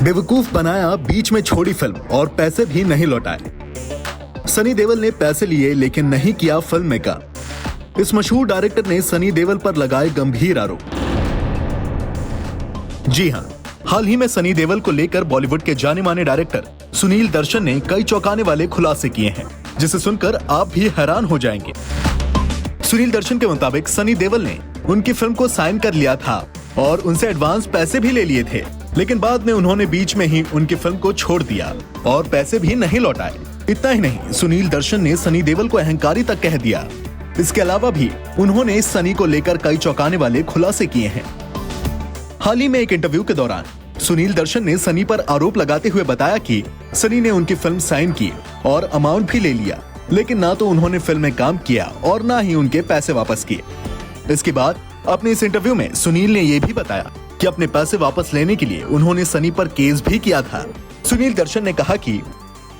बेवकूफ बनाया, बीच में छोड़ी फिल्म और पैसे भी नहीं लौटाए। सनी देओल ने पैसे लिए लेकिन नहीं किया फिल्म में काम। इस मशहूर डायरेक्टर ने सनी देओल पर लगाए गंभीर आरोप। जी हां, हाल ही में सनी देओल को लेकर बॉलीवुड के जाने माने डायरेक्टर सुनील दर्शन ने कई चौंकाने वाले खुलासे किए हैं, जिसे सुनकर आप भी हैरान हो जाएंगे। सुनील दर्शन के मुताबिक सनी देओल ने उनकी फिल्म को साइन कर लिया था और उनसे एडवांस पैसे भी ले लिए थे, लेकिन बाद में उन्होंने बीच में ही उनकी फिल्म को छोड़ दिया और पैसे भी नहीं लौटाए। इतना ही नहीं, सुनील दर्शन ने सनी देओल को अहंकारी तक कह दिया। इसके अलावा भी उन्होंने सनी को लेकर कई चौंकाने वाले खुलासे किए हैं। हाल ही में एक इंटरव्यू के दौरान सुनील दर्शन ने सनी पर आरोप लगाते हुए बताया कि सनी ने उनकी फिल्म साइन की और अमाउंट भी ले लिया, लेकिन ना तो उन्होंने फिल्म में काम किया और ना ही उनके पैसे वापस किए। इसके बाद अपने इस इंटरव्यू में सुनील ने यह भी बताया कि अपने पैसे वापस लेने के लिए उन्होंने सनी पर केस भी किया था। सुनील दर्शन ने कहा कि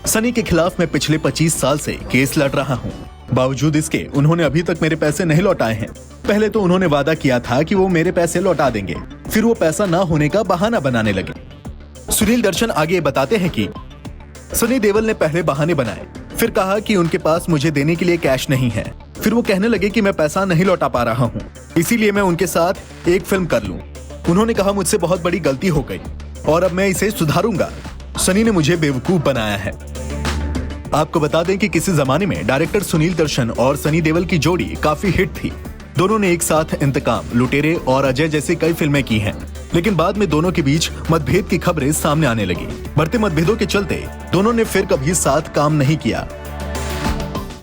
सनी के खिलाफ मैं पिछले 25 साल से केस लड़ रहा हूं। बावजूद इसके उन्होंने अभी तक मेरे पैसे नहीं लौटाए हैं। पहले तो उन्होंने वादा किया था कि वो मेरे पैसे लौटा देंगे, फिर वो पैसा ना होने का बहाना बनाने लगे। सुनील दर्शन आगे बताते हैं कि सनी देओल ने पहले बहाने बनाए, फिर कहा कि उनके पास मुझे देने के लिए कैश नहीं है। फिर वो कहने लगे कि मैं पैसा नहीं लौटा पा रहा हूँ, इसीलिए मैं उनके साथ एक फिल्म कर लूं। उन्होंने कहा मुझसे बहुत बड़ी गलती हो गई और अब मैं इसे सुधारूंगा। सनी ने मुझे बेवकूफ बनाया है। आपको बता दें कि किसी जमाने में डायरेक्टर सुनील दर्शन और सनी देओल की जोड़ी काफी हिट थी। दोनों ने एक साथ इंतकाम, लुटेरे और अजय जैसी कई फिल्में की हैं, लेकिन बाद में दोनों के बीच मतभेद की खबरें सामने आने लगी। बढ़ते मतभेदों के चलते दोनों ने फिर कभी साथ काम नहीं किया।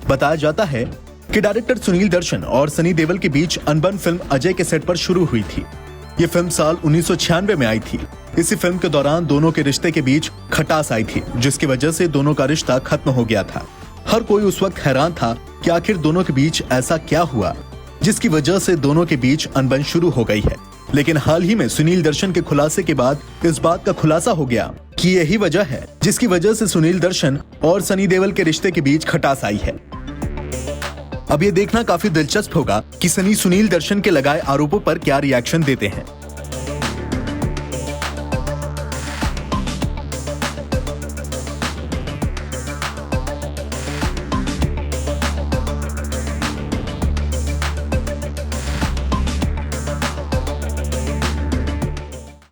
बताया जाता है कि डायरेक्टर सुनील दर्शन और सनी देओल के बीच अनबन फिल्म अजय के सेट पर शुरू हुई थी। ये फिल्म साल 1996 में आई थी। इसी फिल्म के दौरान दोनों के रिश्ते के बीच खटास आई थी, जिसकी वजह से दोनों का रिश्ता खत्म हो गया था। हर कोई उस वक्त हैरान था कि आखिर दोनों के बीच ऐसा क्या हुआ जिसकी वजह से दोनों के बीच अनबन शुरू हो गई है। लेकिन हाल ही में सुनील दर्शन के खुलासे के बाद इस बात का खुलासा हो गया कि यही वजह है जिसकी वजह से सुनील दर्शन और सनी देओल के रिश्ते के बीच खटास आई है। अब ये देखना काफी दिलचस्प होगा कि सनी सुनील दर्शन के लगाए आरोपों पर क्या रिएक्शन देते हैं।